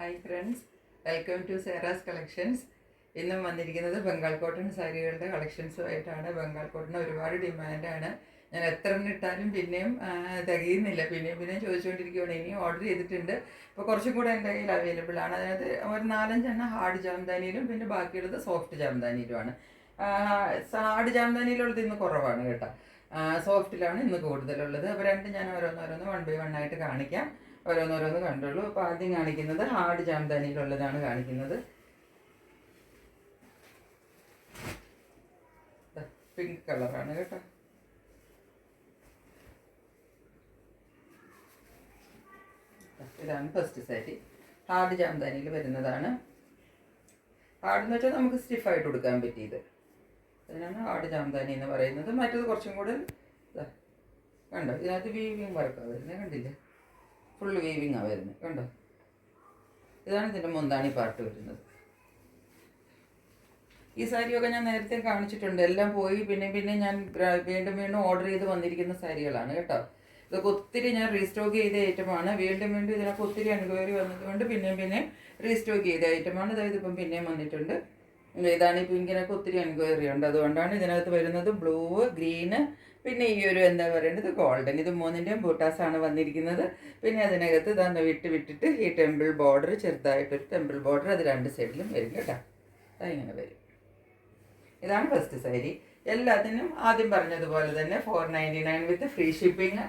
Hi friends, welcome to സേറാസ് collections. ഇന്നും വന്നിരിക്കുന്നത് ബംഗാൾ കോട്ടൺ സാരികളുടെ കളക്ഷൻസുമായിട്ടാണ്. ബംഗാൾ കോട്ടൺ ഒരുപാട് ഡിമാൻഡാണ്. ഞാൻ എത്ര ഇട്ടാലും പിന്നെയും തികയുന്നില്ല. പിന്നെയും ചോദിച്ചുകൊണ്ടിരിക്കുകയാണ്. ഇനിയും ഓർഡർ ചെയ്തിട്ടുണ്ട്. ഇപ്പോൾ കുറച്ചും കൂടെ എൻ്റെ കയ്യിൽ അവൈലബിൾ ആണ്. അതായത് ഒരു 4-5 ഹാർഡ് ജാംദാനിയിലും പിന്നെ ബാക്കിയുള്ളത് സോഫ്റ്റ് ജാംദാനിയിലുമാണ്. ഹാർഡ് ജാംദാനിയിലുള്ളത് ഇന്ന് കുറവാണ് കേട്ടോ. സോഫ്റ്റിലാണ് ഇന്ന് കൂടുതലുള്ളത്. അപ്പോൾ ഞാൻ ഓരോന്നോരോന്ന് 1 by 1 ആയിട്ട് കാണിക്കാം. ഓരോന്നോരോന്ന് കണ്ടുള്ളൂ. അപ്പോൾ ആദ്യം കാണിക്കുന്നത് ഹാർഡ് ജാംദാനിയിലുള്ളതാണ് കാണിക്കുന്നത്. പിങ്ക് കളറാണ് കേട്ടോ. ഇതാണ് ഫസ്റ്റ് സാരി. ഹാർഡ് ജാംദാനിയിൽ വരുന്നതാണ്. ഹാർഡ് എന്ന് വെച്ചാൽ നമുക്ക് സ്റ്റിഫായിട്ട് കൊടുക്കാൻ പറ്റിയത്. അതിനാണ് ഹാർഡ് ജാംദാനി എന്ന് പറയുന്നത്. മറ്റത് കുറച്ചും കൂടെ കണ്ടോ, ഇതിനകത്ത് വീവിങ് വർക്കാണ് വരുന്നത്. കണ്ടില്ലേ, ഫുൾ വീവിങ്ങാണ് വരുന്നത്. കണ്ടോ, ഇതാണ് ഇതിൻ്റെ മുന്താണി പാർട്ട് വരുന്നത്. ഈ സാരിയൊക്കെ ഞാൻ നേരത്തെ കാണിച്ചിട്ടുണ്ട്. എല്ലാം പോയി പിന്നെ ഞാൻ വീണ്ടും ഓർഡർ ചെയ്ത് വന്നിരിക്കുന്ന സാരികളാണ് കേട്ടോ. ഇതൊക്കെ ഒത്തിരി ഞാൻ റീസ്റ്റോക്ക് ചെയ്ത ഐറ്റമാണ്. വീണ്ടും ഇതിനൊക്കെ ഒത്തിരി എൻക്വയറി വന്നതുകൊണ്ട് പിന്നെ റീസ്റ്റോക്ക് ചെയ്ത ഐറ്റമാണ്. അതായത് ഇപ്പം പിന്നെയും വന്നിട്ടുണ്ട്. ഇതാണ് ഈ പിങ്കിനൊക്കെ ഒത്തിരി എൻക്വയറി ഉണ്ട്. അതുകൊണ്ടാണ് ഇതിനകത്ത് വരുന്നത് ബ്ലൂ, ഗ്രീന്, പിന്നെ ഈ ഒരു എന്താ പറയേണ്ടത് ഗോൾഡൻ. ഇത് 3ൻ്റെയും ബൂട്ടാസാണ് വന്നിരിക്കുന്നത്. പിന്നെ അതിനകത്ത് ഇതാന്ന് വിട്ടിട്ട് ഈ ടെമ്പിൾ ബോർഡർ, ചെറുതായിട്ടൊരു ടെമ്പിൾ ബോർഡർ അത് 2 സൈഡിലും വരും കേട്ടോ. അതിങ്ങനെ വരും. ഇതാണ് ഫസ്റ്റ് സാരി. എല്ലാത്തിനും ആദ്യം പറഞ്ഞതുപോലെ തന്നെ 499 വിത്ത് ഫ്രീ ഷിപ്പിംഗ്.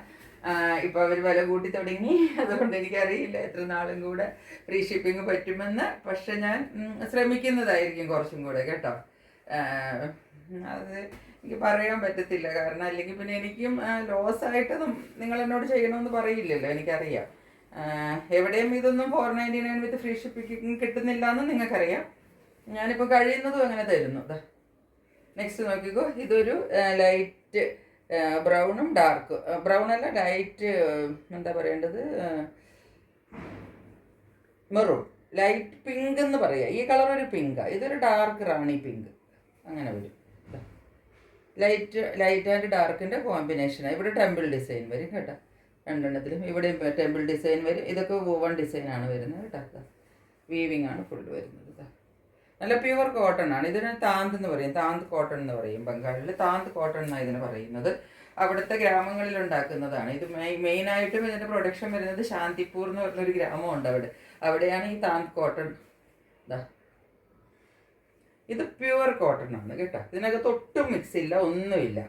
ഇപ്പോൾ അവർ വില കൂട്ടി തുടങ്ങി. അതുകൊണ്ട് എനിക്കറിയില്ല എത്ര നാളും കൂടെ ഫ്രീ ഷിപ്പിംഗ് പറ്റുമെന്ന്. പക്ഷെ ഞാൻ ശ്രമിക്കുന്നതായിരിക്കും കുറച്ചും കൂടെ കേട്ടോ. അത് എനിക്ക് പറയാൻ പറ്റത്തില്ല. കാരണം അല്ലെങ്കിൽ പിന്നെ എനിക്കും ലോസായിട്ട് നിങ്ങൾ എന്നോട് ചെയ്യണമെന്ന് പറയില്ലല്ലോ, എനിക്കറിയാം. എവിടെയും ഇതൊന്നും 499 വിത്ത് ഫ്രീ ഷിപ്പിംഗ് കിട്ടുന്നില്ല എന്ന് നിങ്ങൾക്കറിയാം. ഞാനിപ്പോൾ കഴിയുന്നതും അങ്ങനെ തരുന്നു. നെക്സ്റ്റ് നോക്കിക്കോ. ഇതൊരു ലൈറ്റ് ബ്രൗണും ഡാർക്ക് ബ്രൗൺ അല്ല, ലൈറ്റ് എന്താ പറയേണ്ടത് മെറൂൺ, ലൈറ്റ് പിങ്ക് എന്ന് പറയാം. ഈ കളർ ഒരു പിങ്കാണ്. ഇതൊരു ഡാർക്ക് റാണി പിങ്ക്. അങ്ങനെ വരും. ലൈറ്റ് ആൻഡ് ഡാർക്കിൻ്റെ കോമ്പിനേഷനാണ്. ഇവിടെ ടെമ്പിൾ ഡിസൈൻ വരും കേട്ടോ. രണ്ടെണ്ണത്തിലും ഇവിടെ ടെമ്പിൾ ഡിസൈൻ വരും. ഇതൊക്കെ വൂവൺ ഡിസൈനാണ് വരുന്നത് കേട്ടോ. വീവിങ് ആണ് ഫുൾ വരുന്നത്. നല്ല പ്യുവർ കോട്ടൺ ആണ്. ഇതിന് താന്ത് എന്ന് പറയും. താന്ത് കോട്ടൺ എന്ന് പറയും. ബംഗാളിൽ താന്ത് കോട്ടൺ എന്നാണ് ഇതിന് പറയുന്നത്. അവിടുത്തെ ഗ്രാമങ്ങളിൽ ഉണ്ടാക്കുന്നതാണ് ഇത്. മെയിനായിട്ടും ഇതിൻ്റെ പ്രൊഡക്ഷൻ വരുന്നത് ശാന്തിപൂർ എന്ന് പറഞ്ഞൊരു ഗ്രാമമുണ്ട്. അവിടെയാണ് ഈ താന്ത് കോട്ടൺ. ഇത് പ്യുവർ കോട്ടൺ ആണ് കേട്ടോ. ഇതിനകത്ത് ഒട്ടും മിക്സ് ഇല്ല, ഒന്നുമില്ല.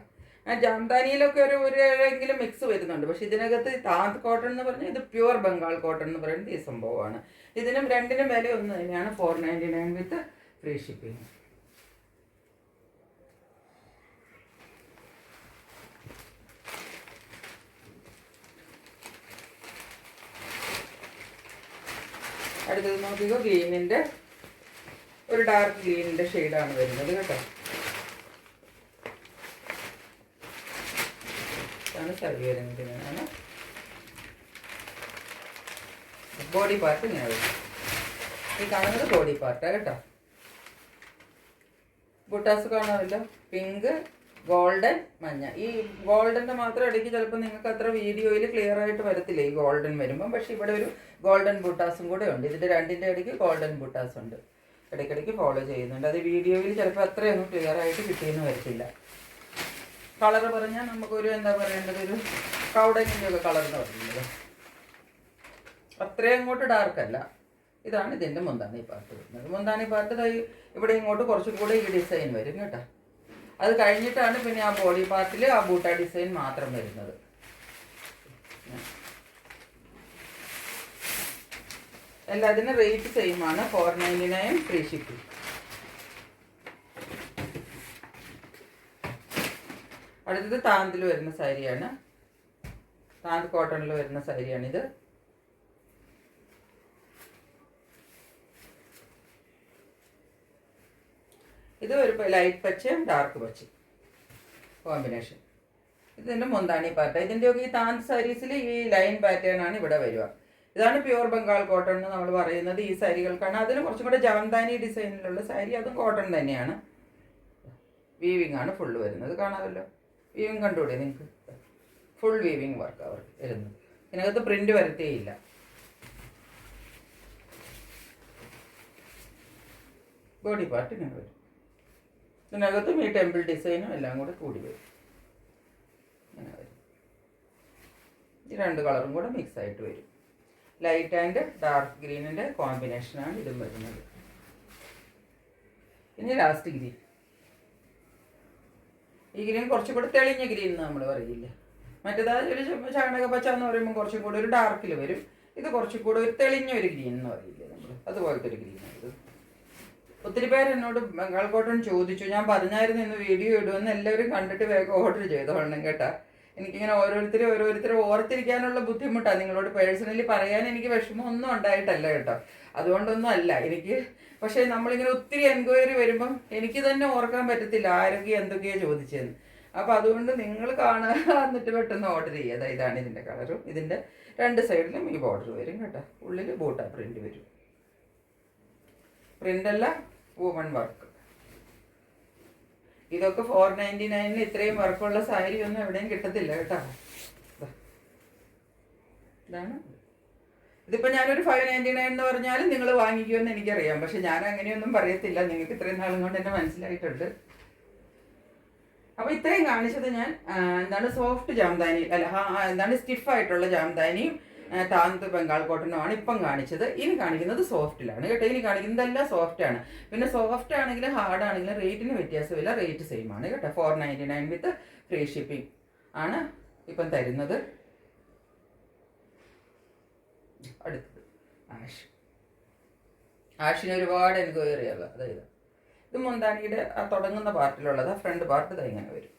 ജാംദാനിയിലൊക്കെ ഒരെങ്കിലും മിക്സ് വരുന്നുണ്ട്. പക്ഷെ ഇതിനകത്ത് താന്ത് കോട്ടൺ എന്ന് പറഞ്ഞാൽ ഇത് പ്യുവർ ബംഗാൾ കോട്ടൺ എന്ന് പറയുന്നത് ഈ സംഭവമാണ്. ഇതിനും രണ്ടിനും വില ഒന്ന് തന്നെയാണ്. 499 വിത്ത് ഫ്രീ ഷിപ്പിംഗ്. അടുത്തത് നോക്കിക്കോ. ഗ്രീനിൻ്റെ ഒരു ഡാർക്ക് ഗ്രീനിൻ്റെ ഷെയ്ഡാണ് വരുന്നത് കേട്ടോ. ഇതാണ് സാരി വരുന്നത്. ഇങ്ങനെയാണ് ബോഡി പാർട്ട്. ഇങ്ങനെ വരും. ഈ കാണുന്നത് ബോഡി പാർട്ടാണ് കേട്ടോ. ബുട്ടാസ് കാണാമല്ലോ, പിങ്ക്, ഗോൾഡൻ, മഞ്ഞ. ഈ ഗോൾഡൻ്റെ മാത്രം ഇടയ്ക്ക് ചിലപ്പോൾ നിങ്ങൾക്ക് അത്ര വീഡിയോയിൽ ക്ലിയർ ആയിട്ട് വരത്തില്ല ഈ ഗോൾഡൻ വരുമ്പം. പക്ഷെ ഇവിടെ ഒരു ഗോൾഡൻ ബുട്ടാസും കൂടെ ഉണ്ട്. ഇതിൻ്റെ രണ്ടിൻ്റെ ഇടയ്ക്ക് ഗോൾഡൻ ബുട്ടാസ് ഉണ്ട്. ഇടയ്ക്കിടയ്ക്ക് ഫോളോ ചെയ്യുന്നുണ്ട്. അത് വീഡിയോയിൽ ചിലപ്പോൾ അത്രയൊന്നും ക്ലിയർ ആയിട്ട് കിട്ടിയെന്ന് വരത്തില്ല. കളർ പറഞ്ഞാൽ നമുക്കൊരു എന്താ പറയേണ്ടത്, ഒരു കൗഡങ്ങിൻ്റെ ഒക്കെ കളർ എന്ന് പറയുന്നത്. അത്രയും അങ്ങോട്ട് ഡാർക്കല്ല. ഇതാണ് ഇതിൻ്റെ മുന്താണി പാർട്ട് വരുന്നത്. മുന്താണി പാർട്ട് ഇവിടെ ഇങ്ങോട്ട് കുറച്ചും കൂടെ ഈ ഡിസൈൻ വരും കേട്ടോ. അത് കഴിഞ്ഞിട്ടാണ് പിന്നെ ആ ബോഡി പാർട്ടിൽ ആ ബൂട്ട ഡിസൈൻ മാത്രം വരുന്നത്. എല്ലാത്തിനും റേറ്റ് സെയിം ആണ്. 499 ഫ്രീ ഷിപ്പിംഗ്. അടുത്തത് താന്തിൽ വരുന്ന സാരിയാണ്. താന്ത് കോട്ടണിൽ വരുന്ന സാരിയാണിത്. ഇത് ഒരു ലൈറ്റ് പച്ചയും ഡാർക്ക് പച്ചയും കോമ്പിനേഷൻ. ഇതിൻ്റെ മുന്താണി പാർട്ട്. ഇതിൻ്റെയൊക്കെ ഈ താന്ത് സാരീസിൽ ഈ ലൈൻ പാറ്റേൺ ആണ് ഇവിടെ വരിക. ഇതാണ് പ്യുവർ ബംഗാൾ കോട്ടൺ എന്ന് നമ്മൾ പറയുന്നത് ഈ സാരികൾക്കാണ്. അതിന് കുറച്ചും കൂടെ ജാംദാനി ഡിസൈനിലുള്ള സാരി, അതും കോട്ടൺ തന്നെയാണ്. വീവിങ് ആണ് ഫുള്ള് വരുന്നത്. കാണാമല്ലോ, വീവിങ് കണ്ടുകൂടെ നിങ്ങൾക്ക്? ഫുൾ വീവിങ് വർക്ക് അവർ വരുന്നത്. ഇതിനകത്ത് പ്രിൻ്റ് വരത്തേയില്ല. ബോഡി പാർട്ട് ഇങ്ങനെ വരും. ഇതിനകത്തും ഈ ടെമ്പിൾ ഡിസൈനും എല്ലാം കൂടെ കൂടി വരും. ഇങ്ങനെ വരും. ഈ രണ്ട് കളറും കൂടെ മിക്സ് ആയിട്ട് വരും. ലൈറ്റ് ആൻഡ് ഡാർക്ക് ഗ്രീനിൻ്റെ കോമ്പിനേഷനാണ് ഇതും വരുന്നത്. ഇനി ലാസ്റ്റ് ഗ്രീൻ. ഈ ഗ്രീൻ കുറച്ചും കൂടെ തെളിഞ്ഞ ഗ്രീൻ എന്ന് നമ്മൾ പറയില്ല. മറ്റേതാ ഒരു ചാണക പച്ച എന്ന് പറയുമ്പോൾ കുറച്ചും കൂടെ ഒരു ഡാർക്കിൽ വരും. ഇത് കുറച്ചും കൂടെ ഒരു തെളിഞ്ഞ ഒരു ഗ്രീൻ എന്ന് പറയില്ലേ നമ്മൾ, അതുപോലത്തെ ഒരു ഗ്രീനാണ് ഇത്. ഒത്തിരി പേര് എന്നോട് ബംഗാൾ കോട്ടൺ ചോദിച്ചു. ഞാൻ പറഞ്ഞായിരുന്നു ഇന്ന് വീഡിയോ ഇടുമെന്ന്. എല്ലാവരും കണ്ടിട്ട് വേഗം ഓർഡർ ചെയ്തോളണം കേട്ടോ. എനിക്കിങ്ങനെ ഓരോരുത്തരും ഓർത്തിരിക്കാനുള്ള ബുദ്ധിമുട്ടാണ്. നിങ്ങളോട് പേഴ്സണലി പറയാൻ എനിക്ക് വിഷമമൊന്നും ഉണ്ടായിട്ടല്ല കേട്ടോ, അതുകൊണ്ടൊന്നും അല്ല എനിക്ക്. പക്ഷേ നമ്മളിങ്ങനെ ഒത്തിരി എൻക്വയറി വരുമ്പം എനിക്ക് തന്നെ ഓർക്കാൻ പറ്റത്തില്ല ആരൊക്കെ എന്തൊക്കെയാണ് ചോദിച്ചതെന്ന്. അപ്പം അതുകൊണ്ട് നിങ്ങൾ കാണുക, എന്നിട്ട് പെട്ടെന്ന് ഓർഡർ ചെയ്യുക. ഇതാണ് ഇതിൻ്റെ കളറും. ഇതിൻ്റെ രണ്ട് സൈഡിലും ഈ ബോർഡർ വരും കേട്ടോ. ഉള്ളിൽ ബൂട്ട പ്രിൻ്റ് വരും. പ്രിൻ്റല്ല, വുമൺ വർക്ക്. ഇതൊക്കെ 499 ഇത്രയും വർക്കുള്ള സാരി ഒന്നും എവിടെയും കിട്ടത്തില്ല കേട്ടോ. ഇതാണ്. ഇതിപ്പോൾ ഞാനൊരു 599 എന്ന് പറഞ്ഞാലും നിങ്ങൾ വാങ്ങിക്കുമെന്ന് എനിക്കറിയാം. പക്ഷെ ഞാൻ അങ്ങനെയൊന്നും പറയത്തില്ല. നിങ്ങൾക്ക് ഇത്രയും നാളും കൊണ്ട് എന്നെ മനസ്സിലായിട്ടുണ്ട്. അപ്പോൾ ഇത്രയും കാണിച്ചത് ഞാൻ എന്താണ് സോഫ്റ്റ് ജാംദാനി എന്താണ് സ്റ്റിഫായിട്ടുള്ള ജാംദാനിയും താന്ത് ബംഗാൾ കോട്ടനുമാണ് ഇപ്പം കാണിച്ചത്. ഇനി കാണിക്കുന്നത് സോഫ്റ്റിലാണ് കേട്ടോ. ഇനി കാണിക്കുന്നതെല്ലാം സോഫ്റ്റാണ്. പിന്നെ സോഫ്റ്റ് ആണെങ്കിലും ഹാർഡ് ആണെങ്കിലും റേറ്റിന് വ്യത്യാസമില്ല. റേറ്റ് സെയിം ആണ് കേട്ടോ. 499 വിത്ത് ഫ്രീ ഷിപ്പിംഗ് ആണ് ഇപ്പം തരുന്നത്. അടുത്തത് ആഷിന് ഒരുപാട് എൻക്വയറി ഉള്ള അതായത് ഇത് മുന്താണിയുടെ ആ തുടങ്ങുന്ന പാർട്ടിലുള്ളത്. ആ ഫ്രണ്ട് പാർട്ട് ഇതാ ഇങ്ങനെ വരും.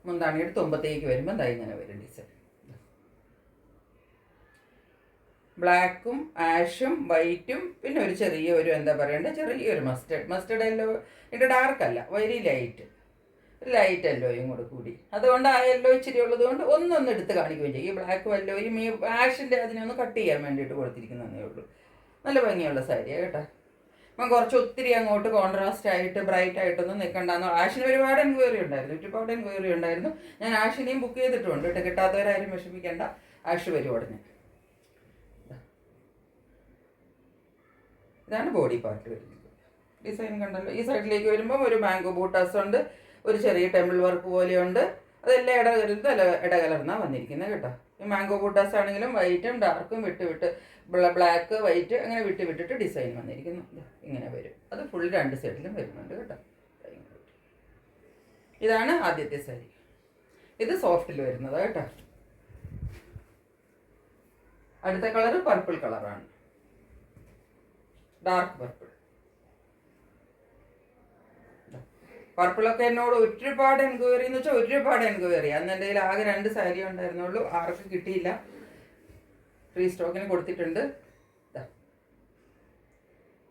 മുന്താണിയുടെ തുമ്പത്തേക്ക് വരുമ്പോൾ ഇതാ ഇങ്ങനെ വരും ഡിസൈൻ. ബ്ലാക്കും ആഷും വൈറ്റും പിന്നെ ഒരു ചെറിയൊരു എന്താ പറയണ്ടേ ചെറിയൊരു മസ്റ്റേർഡ് യെല്ലോ. ഇത് ഡാർക്ക് അല്ല, വെരി ലൈറ്റ്, ഒരു ലൈറ്റ് യെല്ലോയും കൂടെ കൂടി. അതുകൊണ്ട് ആ യെല്ലോ ഇച്ചിരി ഉള്ളത് കൊണ്ട് ഒന്നൊന്ന് എടുത്ത് കാണിക്കുകയും ചെയ്യും. ഈ ബ്ലാക്കും യെല്ലോയും ഈ ആഷിൻ്റെ അതിനൊന്ന് കട്ട് ചെയ്യാൻ വേണ്ടിയിട്ട് കൊടുത്തിരിക്കുന്നതേ ഉള്ളൂ. നല്ല ഭംഗിയുള്ള സാരിയാണ് കേട്ടോ. അപ്പം കുറച്ച് ഒത്തിരി അങ്ങോട്ട് കോൺട്രാസ്റ്റ് ആയിട്ട് ബ്രൈറ്റ് ആയിട്ടൊന്നും നിൽക്കണ്ടെന്ന്. ആഷിന് ഒരുപാട് എൻക്വയറി ഉണ്ടായിരുന്നു. ഞാൻ ആഷിനെയും ബുക്ക് ചെയ്തിട്ടുണ്ട് കേട്ടോ. കിട്ടാത്തവരാരും വിഷമിക്കേണ്ട, ആഷ് വരും ഉടനെ. ഇതാണ് ബോഡി പാർട്ട് വരുന്നത്. ഡിസൈൻ കണ്ടല്ലോ. ഈ സൈഡിലേക്ക് വരുമ്പം ഒരു മാംഗോ ബൂട്ടാസ് ഉണ്ട്, ഒരു ചെറിയ ടെമ്പിൾ വർക്ക് പോലെയുണ്ട്. അതെല്ലാം ഇടകലർന്നാണ് വന്നിരിക്കുന്നത് കേട്ടോ. ഈ മാംഗോ ബൂട്ടാസ് ആണെങ്കിലും വൈറ്റും ഡാർക്കും വിട്ട് ബ്ലാക്ക് വൈറ്റ് അങ്ങനെ വിട്ടിട്ട് ഡിസൈൻ വന്നിരിക്കുന്നു. ഇങ്ങനെ വരും. അത് ഫുൾ രണ്ട് സൈഡിലും വരുന്നുണ്ട് കേട്ടോ. ഇതാണ് ആദ്യത്തെ സാരി. ഇത് സോഫ്റ്റിൽ വരുന്നത് കേട്ടോ. അടുത്ത കളർ പർപ്പിൾ കളറാണ്, ഡാർക്ക് പർപ്പിൾ. പർപ്പിളൊക്കെ എന്നോട് ഒരുപാട് എൻക്വയറി എന്ന് വെച്ചാൽ ഒരുപാട് എൻക്വയറി. അന്ന് എൻ്റെ കയ്യിൽ ആകെ 2 സാരി ഉണ്ടായിരുന്നുള്ളൂ. ആർക്കും കിട്ടിയില്ല. റീസ്റ്റോക്കിന് കൊടുത്തിട്ടുണ്ട്.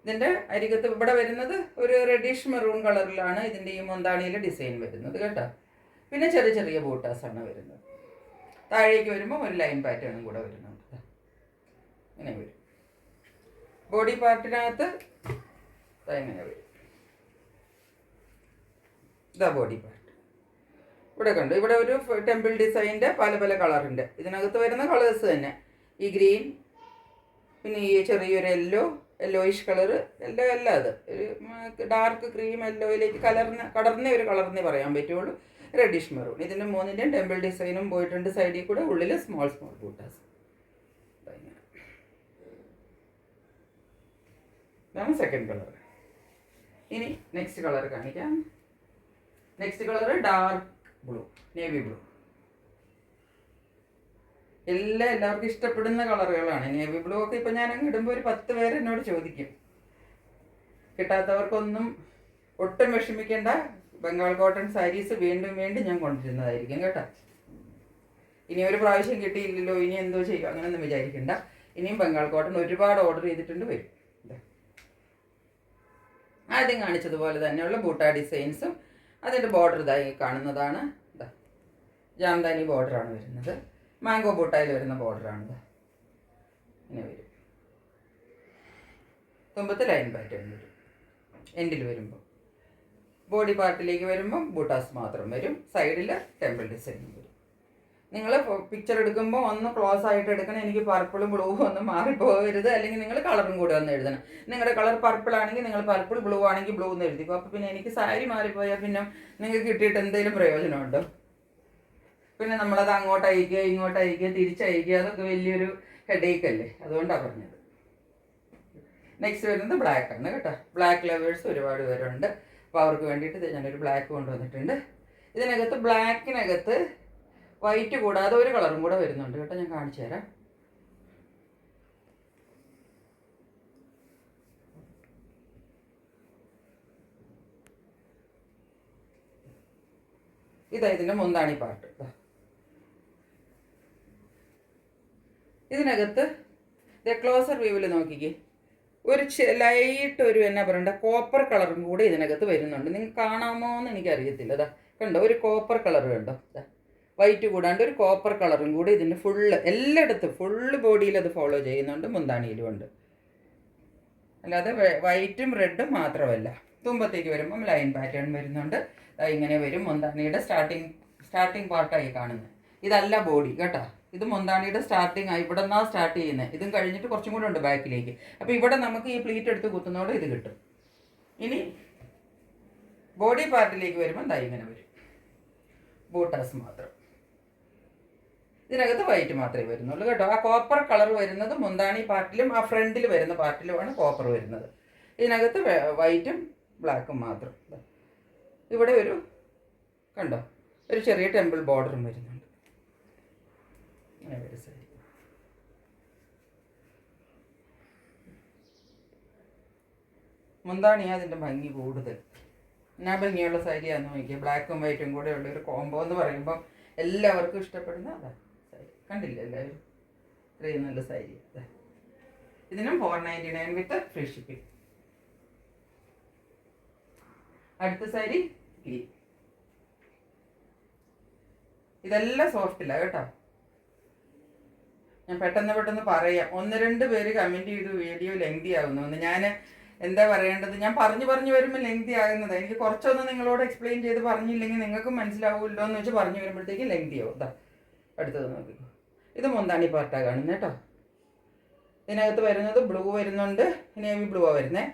ഇതിൻ്റെ അരികത്ത് ഇവിടെ വരുന്നത് ഒരു റെഡിഷ് മെറൂൺ കളറിലാണ് ഇതിൻ്റെ ഈ മുന്താണിയിലെ ഡിസൈൻ വരുന്നത് കേട്ടോ. പിന്നെ ചെറിയ ചെറിയ ബൂട്ടാസാണ് വരുന്നത്. താഴേക്ക് വരുമ്പോൾ ഒരു ലൈൻ പാറ്റേണും കൂടെ വരുന്നുണ്ട്. ഇങ്ങനെ വരും. ബോഡി പാർട്ടിനകത്ത് ഇങ്ങനെ വരും. ഇതാ ബോഡി പാർട്ട്. ഇവിടെ കണ്ടു. ഇവിടെ ഒരു ടെമ്പിൾ ഡിസൈൻ്റെ പല കളറുണ്ട്. ഇതിനകത്ത് വരുന്ന കളേഴ്സ് തന്നെ ഈ ഗ്രീൻ, പിന്നെ ഈ ചെറിയൊരു യെല്ലോയിഷ് കളറ്, എല്ലാം അത് ഒരു ഡാർക്ക് ക്രീം യെല്ലോയിലേക്ക് കടർന്ന ഒരു കളർന്നേ പറയാൻ പറ്റുള്ളൂ. Reddish maroon. ഇതിൻ്റെ 3ൻ്റെയും ടെമ്പിൾ ഡിസൈനും പോയിട്ടുണ്ട് സൈഡിൽ കൂടെ. ഉള്ളിൽ സ്മോൾ ബൂട്ടാസ്. ഇതാണ് സെക്കൻഡ് കളർ. ഇനി നെക്സ്റ്റ് കളർ കാണിക്കാം. Next colour dark blue, navy blue. എല്ലാവർക്കും ഇഷ്ടപ്പെടുന്ന കളറുകളാണ്. നേവി ബ്ലൂ ഒക്കെ ഇപ്പം ഞാൻ അങ്ങ് ഇടുമ്പോൾ ഒരു 10 പേര് എന്നോട് ചോദിക്കും. കിട്ടാത്തവർക്കൊന്നും ഒട്ടും വിഷമിക്കേണ്ട. ബംഗാൾ കോട്ടൺ സാരീസ് വീണ്ടും ഞാൻ കൊണ്ടുവരുന്നതായിരിക്കും കേട്ടോ. ഇനി ഒരു പ്രാവശ്യം കിട്ടിയില്ലല്ലോ, ഇനി എന്തോ ചെയ്യും അങ്ങനെയൊന്നും വിചാരിക്കണ്ട. ഇനിയും ബംഗാൾ കോട്ടൺ ഒരുപാട് ഓർഡർ ചെയ്തിട്ടുണ്ട്, വരും. ആദ്യം കാണിച്ചതുപോലെ തന്നെയുള്ള ബൂട്ട ഡിസൈൻസും അതിൻ്റെ ബോർഡർ ഇതായി കാണുന്നതാണ്. ജാംദാനി ബോർഡറാണ് വരുന്നത്. മാംഗോ ബൂട്ടയിൽ വരുന്ന ബോർഡറാണിത്. ഇങ്ങനെ വരും. തുമ്പത്ത് ലൈൻ പാറ്റേൺ വരും. എൻഡിൽ വരുമ്പോൾ ബോഡി പാർട്ടിലേക്ക് വരുമ്പം ബൂട്ടാസ് മാത്രം വരും. സൈഡിൽ ടെമ്പിൾ ഡിസൈൻ വരും. നിങ്ങൾ പിക്ചർ എടുക്കുമ്പോൾ ഒന്ന് ക്ലോസ് ആയിട്ട് എടുക്കണം. എനിക്ക് പർപ്പിളും ബ്ലൂവും ഒന്നും മാറിപ്പോകരുത്. അല്ലെങ്കിൽ നിങ്ങൾ കളറും കൂടെ ഒന്ന് എഴുതണം. നിങ്ങളുടെ കളർ പർപ്പിൾ ആണെങ്കിൽ നിങ്ങൾ പർപ്പിൾ, ബ്ലൂ ആണെങ്കിൽ ബ്ലൂ എന്ന് എഴുതിക്കോ. അപ്പോൾ പിന്നെ എനിക്ക് സാരി മാറിപ്പോയാൽ പിന്നെ നിങ്ങൾക്ക് കിട്ടിയിട്ട് എന്തെങ്കിലും പ്രയോജനമുണ്ടോ? പിന്നെ നമ്മളത് അങ്ങോട്ട് അയക്കുക, ഇങ്ങോട്ട് അയക്കുക, തിരിച്ചയക്കുക, അതൊക്കെ വലിയൊരു ഹെഡേക്ക് അല്ലേ. അതുകൊണ്ടാണ് പറഞ്ഞത്. നെക്സ്റ്റ് വരുന്നത് ബ്ലാക്ക് ആണ് കേട്ടോ. ബ്ലാക്ക് ലവേഴ്സ് ഒരുപാട് പേരുണ്ട്. അപ്പോൾ അവർക്ക് വേണ്ടിയിട്ട് ഞാനൊരു ബ്ലാക്ക് കൊണ്ടുവന്നിട്ടുണ്ട്. ഇതിനകത്ത് ബ്ലാക്കിനകത്ത് വൈറ്റ് കൂടാതെ ഒരു കളറും കൂടെ വരുന്നുണ്ട് കേട്ടോ. ഞാൻ കാണിച്ചു തരാം. ഇതാ ഇതിൻ്റെ മുന്താണി പാർട്ട്. ഇതിനകത്ത് ക്ലോസർ വ്യൂവിൽ നോക്കിക്കേ, ഒരു ലൈറ്റ് ഒരു എന്നാ പറയണ്ട കോപ്പർ കളറും കൂടി ഇതിനകത്ത് വരുന്നുണ്ട്. നിങ്ങൾക്ക് കാണാമോ എന്ന് എനിക്കറിയത്തില്ല. അതാ കണ്ടോ, ഒരു കോപ്പർ കളർ കണ്ടോ. വൈറ്റ് കൂടാണ്ട് ഒരു കോപ്പർ കളറും കൂടി ഇതിൻ്റെ ഫുള്ള് എല്ലായിടത്തും ഫുള്ള് ബോഡിയിൽ അത് ഫോളോ ചെയ്യുന്നുണ്ട്. മുന്താണിയിലും ഉണ്ട്. അല്ലാതെ വൈറ്റും റെഡും മാത്രമല്ല. തുമ്പത്തേക്ക് വരുമ്പം ലൈൻ പാറ്റേൺ വരുന്നുണ്ട്. ഇങ്ങനെ വരും. മുന്താണിയുടെ സ്റ്റാർട്ടിങ് പാർട്ടായി കാണുന്നത്. ഇതല്ല ബോഡി കേട്ടോ. ഇത് മുന്താണിയുടെ സ്റ്റാർട്ടിങ് ആയി. ഇവിടെ നിന്നാണ് സ്റ്റാർട്ട് ചെയ്യുന്നത്. ഇതും കഴിഞ്ഞിട്ട് കുറച്ചും കൂടെ ഉണ്ട് ബാക്കിലേക്ക്. അപ്പോൾ ഇവിടെ നമുക്ക് ഈ പ്ലീറ്റ് എടുത്ത് കുത്തുന്നതോടെ ഇത് കിട്ടും. ഇനി ബോഡി പാർട്ടിലേക്ക് വരുമ്പോൾ ദാ ഇങ്ങനെ വരും. ബൂട്ടാസ് മാത്രം. ഇതിനകത്ത് വൈറ്റ് മാത്രമേ വരുന്നുള്ളൂ കേട്ടോ. ആ കോപ്പർ കളർ വരുന്നത് മുന്താണി പാർട്ടിലും ആ ഫ്രണ്ടിൽ വരുന്ന പാർട്ടിലുമാണ് കോപ്പർ വരുന്നത്. ഇതിനകത്ത് വൈറ്റും ബ്ലാക്കും മാത്രം. ഇവിടെ ഒരു കണ്ടോ, ഒരു ചെറിയ ടെമ്പിൾ ബോർഡറും വരുന്നുണ്ട്. മുന്താണിയാണ് അതിൻ്റെ ഭംഗി കൂടുതൽ. ഞാൻ ഭംഗിയുള്ള സാരിയാന്ന് നോക്കിയാൽ ബ്ലാക്കും വൈറ്റും കൂടെ ഉള്ള ഒരു കോംബോ എന്ന് പറയുമ്പോൾ എല്ലാവർക്കും ഇഷ്ടപ്പെടുന്ന അതാ സാരി. കണ്ടില്ല എല്ലാവരും? ഇത്രയും നല്ല സാരി. ഇതിനും 499 വിത്ത് ഫ്രീ ഷിപ്പിംഗ്. അടുത്ത സാരി ഗ്രീൻ. ഇതെല്ലാം സോഫ്റ്റില്ല കേട്ടോ. ഞാൻ പെട്ടെന്ന് പറയാം. 1-2 പേര് കമൻറ്റ് ചെയ്തു വീഡിയോ ലെങ്തി ആകുന്നു. ഞാൻ എന്താ പറയേണ്ടത്, ഞാൻ പറഞ്ഞു വരുമ്പോൾ ലെങ്തി ആകുന്നത്. എനിക്ക് കുറച്ചൊന്ന് നിങ്ങളോട് എക്സ്പ്ലെയിൻ ചെയ്ത് പറഞ്ഞില്ലെങ്കിൽ നിങ്ങൾക്ക് മനസ്സിലാവുമല്ലോ എന്ന് വെച്ച് പറഞ്ഞു വരുമ്പോഴത്തേക്ക് ലെങ്തി ആവും. ഇതാ അടുത്തത് നോക്കിക്കോ. ഇത് മുന്താണി പാർട്ടാണ് കാണുന്നത് കേട്ടോ. ഇതിനകത്ത് വരുന്നത് ബ്ലൂ വരുന്നുണ്ട്. നേവി ബ്ലൂ ആണ് വരുന്നത്.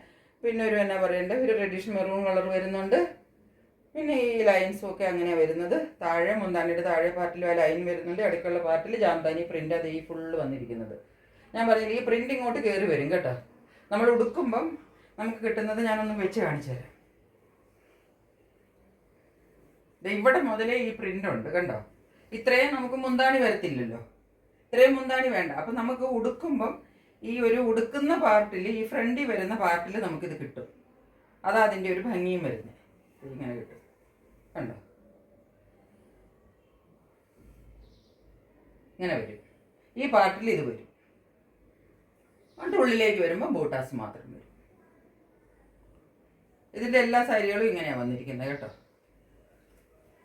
പിന്നെ ഒരു എന്നാ പറയേണ്ടത്, ഒരു റെഡിഷ് മെറൂൺ കളർ വരുന്നുണ്ട്. പിന്നെ ഈ ലൈൻസും ഒക്കെ അങ്ങനെയാണ് വരുന്നത്. താഴെ മുന്താണിയുടെ താഴെ പാർട്ടിലും ആ ലൈൻ വരുന്നുണ്ട്. അടുക്കുള്ള പാർട്ടിൽ ജാംദാനി പ്രിൻ്റ് അത് ഈ ഫുള്ള് വന്നിരിക്കുന്നത്. ഞാൻ പറയുന്നത് ഈ പ്രിൻ്റ് ഇങ്ങോട്ട് കയറി വരും കേട്ടോ. നമ്മൾ ഉടുക്കുമ്പം നമുക്ക് കിട്ടുന്നത് ഞാനൊന്ന് വെച്ച് കാണിച്ചു തരാം. ഇവിടെ മുതലേ ഈ പ്രിൻ്റ് ഉണ്ട് കണ്ടോ. ഇത്രയും നമുക്ക് മുന്താണി വരത്തില്ലല്ലോ. ഇത്രയും മുന്താണി വേണ്ട. അപ്പം നമുക്ക് ഉടുക്കുമ്പം ഈ ഒരു ഉടുക്കുന്ന പാർട്ടിൽ ഈ ഫ്രണ്ടിൽ വരുന്ന പാർട്ടിൽ നമുക്കിത് കിട്ടും. അതാ അതിൻ്റെ ഒരു ഭംഗിയും വരുന്നത്. ഇങ്ങനെ കിട്ടും കണ്ടോ. ഇങ്ങനെ വരും. ഈ പാർട്ടിൽ ഇത് വരും. എന്നിട്ട് ഉള്ളിലേക്ക് വരുമ്പോൾ ബൂട്ടാസ് മാത്രം വരും. ഇതിൻ്റെ എല്ലാ സാരികളും ഇങ്ങനെയാണ് വന്നിരിക്കുന്നത് കേട്ടോ.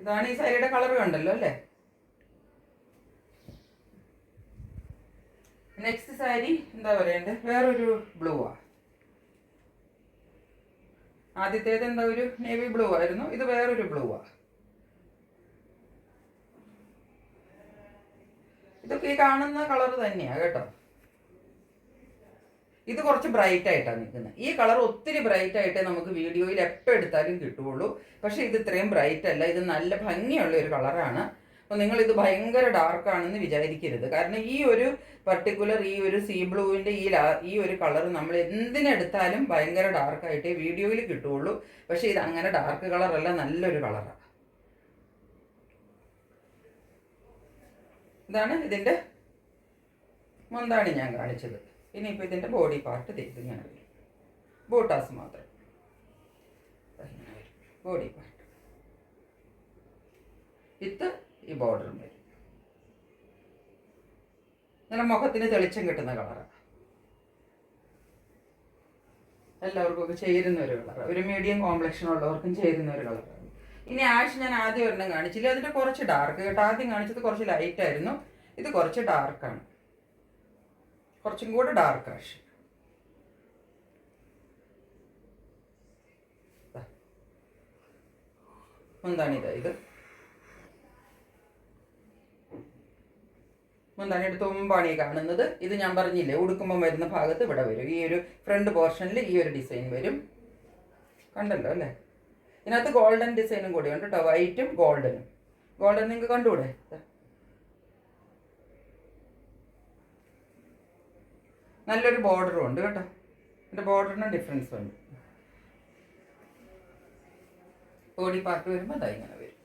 ഇതാണ് ഈ സാരിയുടെ കളർ കണ്ടല്ലോ അല്ലേ. നെക്സ്റ്റ് സാരി എന്താ പറയണ്ടേ, വേറൊരു ബ്ലൂ ആ. ആദ്യത്തേത് എന്താ ഒരു നേവി ബ്ലൂ ആയിരുന്നു. ഇത് വേറൊരു ബ്ലൂ ആ. ഇതൊക്കെ ഈ കാണുന്ന കളർ തന്നെയാ കേട്ടോ. ഇത് കുറച്ച് ബ്രൈറ്റ് ആയിട്ടാണ് നിൽക്കുന്നത്. ഈ കളർ ഒത്തിരി ബ്രൈറ്റ് ആയിട്ടേ നമുക്ക് വീഡിയോയിൽ എപ്പോൾ എടുത്താലും കിട്ടുകയുള്ളൂ. പക്ഷേ ഇത് ഇത്രയും ബ്രൈറ്റ് അല്ല. ഇത് നല്ല ഭംഗിയുള്ള ഒരു കളറാണ്. അപ്പോൾ നിങ്ങളിത് ഭയങ്കര ഡാർക്കാണെന്ന് വിചാരിക്കരുത്. കാരണം ഈ ഒരു പർട്ടിക്കുലർ ഈ ഒരു സീ ബ്ലൂവിൻ്റെ ഈ ഒരു കളർ നമ്മൾ എന്തിനെടുത്താലും ഭയങ്കര ഡാർക്കായിട്ടേ വീഡിയോയിൽ കിട്ടുകയുള്ളൂ. പക്ഷേ ഇത് അങ്ങനെ ഡാർക്ക് കളറല്ല, നല്ലൊരു കളറാണ്. ഇതാണ് ഇതിൻ്റെ മുന്താണി ഞാൻ കാണിച്ചത്. ഇനിയിപ്പോൾ ഇതിൻ്റെ ബോഡി പാർട്ട് ഇങ്ങനെ വരും. ബൂട്ടാസ് മാത്രം ഇങ്ങനെ വരും. ബോഡി പാർട്ട് വിത്ത് ഈ ബോർഡറും വരും. ഇങ്ങനെ മുഖത്തിന് തെളിച്ചം കിട്ടുന്ന കളറാണ്. എല്ലാവർക്കും ഒക്കെ ചേരുന്ന ഒരു കളറാണ്. ഒരു മീഡിയം കോംപ്ലക്ഷൻ ഉള്ളവർക്കും ചേരുന്ന ഒരു കളറാണ്. ഇനി ആഷ് ഞാൻ ആദ്യം ഒരെണ്ണം കാണിച്ചില്ല. അതിൻ്റെ കുറച്ച് ഡാർക്ക് കേട്ടോ. ആദ്യം കാണിച്ചത് കുറച്ച് ലൈറ്റ് ആയിരുന്നു. ഇത് കുറച്ച് ഡാർക്കാണ്. കുറച്ചും കൂടെ ഡാർക്ക് ആഷ്. എന്താണ് ഇത് മുന്താണിയുടെ തുമ്പാണ് ഈ കാണുന്നത്. ഇത് ഞാൻ പറഞ്ഞില്ലേ ഉടുക്കുമ്പം വരുന്ന ഭാഗത്ത് ഇവിടെ വരും. ഈ ഒരു ഫ്രണ്ട് പോർഷനിൽ ഈ ഒരു ഡിസൈൻ വരും. കണ്ടല്ലോ അല്ലേ? ഇതിനകത്ത് ഗോൾഡൻ ഡിസൈനും കൂടി ഉണ്ട് കേട്ടോ, വൈറ്റും ഗോൾഡനും. ഗോൾഡൻ നിങ്ങൾക്ക് കണ്ടുകൂടെ? നല്ലൊരു ബോർഡറും ഉണ്ട് കേട്ടോ. എൻ്റെ ബോർഡറിന് ഡിഫറൻസ് ഉണ്ട്. ബോഡി പാർട്ട് വരുമ്പോൾ അതാ ഇങ്ങനെ വരും.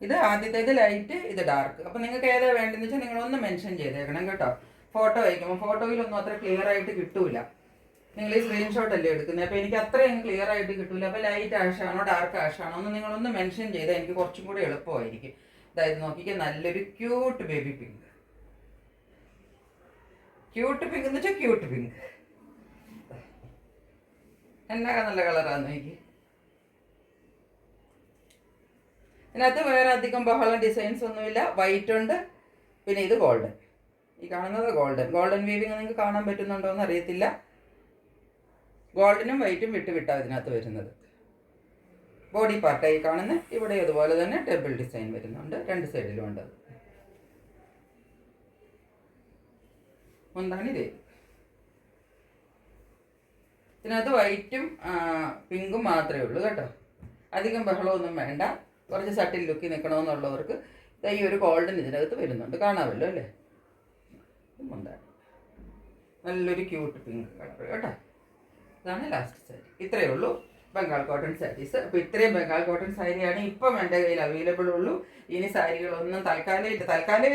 ഇത് ആദ്യത്തേത് ലൈറ്റ്, ഇത് ഡാർക്ക്. അപ്പം നിങ്ങൾക്ക് ഏതാ വേണ്ടതെന്ന് വെച്ചാൽ നിങ്ങളൊന്ന് മെൻഷൻ ചെയ്തേക്കണം കേട്ടോ. ഫോട്ടോ അയക്കുമ്പോൾ ഫോട്ടോയിലൊന്നും അത്ര ക്ലിയർ ആയിട്ട് കിട്ടൂല. നിങ്ങൾ ഈ സ്ക്രീൻഷോട്ട് അല്ലേ എടുക്കുന്നത്, അപ്പോൾ എനിക്ക് അത്രയും ക്ലിയർ ആയിട്ട് കിട്ടൂല. അപ്പോൾ ലൈറ്റ് ആഷാണോ ഡാർക്ക് ആഷാണോ എന്ന് നിങ്ങളൊന്ന് മെൻഷൻ ചെയ്താൽ എനിക്ക് കുറച്ചും കൂടി എളുപ്പമായിരിക്കും. അതായത് നോക്കിക്കാൻ നല്ലൊരു cute baby pink. Cute pink എന്ന് വെച്ചാൽ ക്യൂട്ട് പിങ്ക്. എന്നാ നല്ല കളറാന്ന് നോക്കി. ഇതിനകത്ത് വേറെ അധികം ബഹളം ഡിസൈൻസ് ഒന്നുമില്ല. വൈറ്റ് ഉണ്ട്, പിന്നെ ഇത് ഗോൾഡൻ. ഈ കാണുന്നത് ഗോൾഡൻ വീവിങ് നിങ്ങൾക്ക് കാണാൻ പറ്റുന്നുണ്ടോ എന്ന് അറിയത്തില്ല. ഗോൾഡനും വൈറ്റും വിട്ടാണ് ഇതിനകത്ത് വരുന്നത്. ബോഡി പാർട്ടായി കാണുന്ന ഇവിടെ അതുപോലെ തന്നെ ടെബിൾ ഡിസൈൻ വരുന്നുണ്ട്, രണ്ട് സൈഡിലും ഉണ്ട്. മുന്താണി ഇത്. ഇതിനകത്ത് വൈറ്റും പിങ്കും മാത്രമേ ഉള്ളൂ കേട്ടോ. അധികം ബഹളമൊന്നും വേണ്ട. കുറച്ച് സട്ടിൽ ലുക്കി നിൽക്കണമെന്നുള്ളവർക്ക് ഈ ഒരു ഗോൾഡൻ ഇതിനകത്ത് വരുന്നുണ്ട്, കാണാമല്ലോ അല്ലേ? മുന്താണി നല്ലൊരു ക്യൂട്ട് പിങ്ക് കളർ കേട്ടോ. ഇതാണ് ലാസ്റ്റ് സാരി. ഇത്രയേ ഉള്ളൂ ബംഗാൾ കോട്ടൺ സാരീസ്. അപ്പോൾ ഇത്രയും ബംഗാൾ കോട്ടൺ സാരിയാണ് ഇപ്പം എൻ്റെ കയ്യിൽ അവൈലബിൾ ഉള്ളൂ. ഇനി സാരികളൊന്നും തൽക്കാലം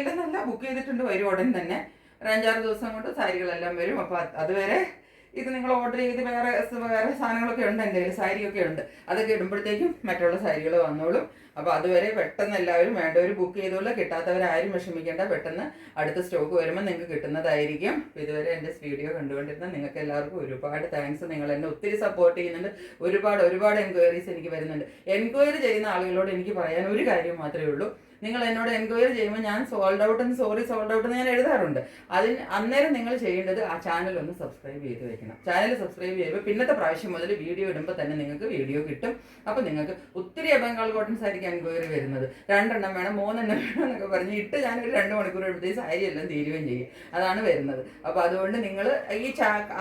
ഇല്ലെന്നല്ല, ബുക്ക് ചെയ്തിട്ടുണ്ട്, വരും ഉടൻ തന്നെ. ഒരു 5-6 ദിവസം കൊണ്ട് സാരികളെല്ലാം വരും. അപ്പോൾ അതുവരെ ഇത് നിങ്ങൾ ഓർഡർ ചെയ്ത് വേറെ സാധനങ്ങളൊക്കെ ഉണ്ട് എൻ്റെ കയ്യിൽ, സാരിയൊക്കെ ഉണ്ട്. അതൊക്കെ ഇടുമ്പോഴത്തേക്കും മറ്റുള്ള സാരികൾ വന്നോളും. അപ്പോൾ അതുവരെ പെട്ടെന്ന് എല്ലാവരും വേണ്ടവർ ബുക്ക് ചെയ്തോളൂ. കിട്ടാത്തവരാരും വിഷമിക്കേണ്ട, പെട്ടെന്ന് അടുത്ത സ്റ്റോക്ക് വരുമ്പോൾ നിങ്ങൾക്ക് കിട്ടുന്നതായിരിക്കും. അപ്പോൾ ഇതുവരെ എൻ്റെ വീഡിയോ കണ്ടുകൊണ്ടിരുന്ന നിങ്ങൾക്ക് എല്ലാവർക്കും ഒരുപാട് താങ്ക്സ്. നിങ്ങൾ എന്നെ ഒത്തിരി സപ്പോർട്ട് ചെയ്യുന്നുണ്ട്. ഒരുപാട് എൻക്വയറീസ് എനിക്ക് വരുന്നുണ്ട്. എൻക്വയറി ചെയ്യുന്ന ആളുകളോട് എനിക്ക് പറയാൻ ഒരു കാര്യം മാത്രമേ ഉള്ളൂ. നിങ്ങൾ എന്നോട് എൻക്വയറി ചെയ്യുമ്പോൾ ഞാൻ സോൾഡ് ഔട്ട് എന്ന് ഞാൻ എഴുതാറുണ്ട്. അന്നേരം നിങ്ങൾ ചെയ്യേണ്ടത് ആ ചാനൽ ഒന്ന് സബ്സ്ക്രൈബ് ചെയ്ത് വെക്കണം. ചാനൽ സബ്സ്ക്രൈബ് ചെയ്യുമ്പോൾ പിന്നത്തെ പ്രാവശ്യം മുതൽ വീഡിയോ ഇടുമ്പോൾ തന്നെ നിങ്ങൾക്ക് വീഡിയോ കിട്ടും. അപ്പോൾ നിങ്ങൾക്ക് ഒത്തിരി ബംഗാൾ കോട്ടൺ സാരിക്ക് എൻക്വയറി വരുന്നത് 2 എണ്ണം വേണം 3 എണ്ണം വേണം എന്നൊക്കെ പറഞ്ഞ് ഇട്ട് ഞാനൊരു 2 മണിക്കൂർ എടുത്തേക്ക് സാരി എല്ലാം തീരുകയും ചെയ്യും. അതാണ് വരുന്നത്. അപ്പോൾ അതുകൊണ്ട് നിങ്ങൾ ഈ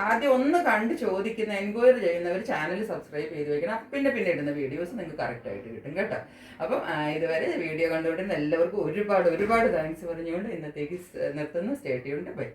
ആദ്യം ഒന്ന് കണ്ട് ചോദിക്കുന്ന എൻക്വയറി ചെയ്യുന്നവർ ചാനൽ സബ്സ്ക്രൈബ് ചെയ്ത് വെക്കണം. പിന്നെ ഇടുന്ന വീഡിയോസ് നിങ്ങൾക്ക് കറക്റ്റായിട്ട് കിട്ടും കേട്ടോ. അപ്പം ഇതുവരെ വീഡിയോ കണ്ടുകൊണ്ട് എല്ലാവർക്കും ഒരുപാട് താങ്ക്സ് പറഞ്ഞുകൊണ്ട് ഇന്നത്തേക്ക് നിർത്തുന്നു. Stay tuned. ബൈ.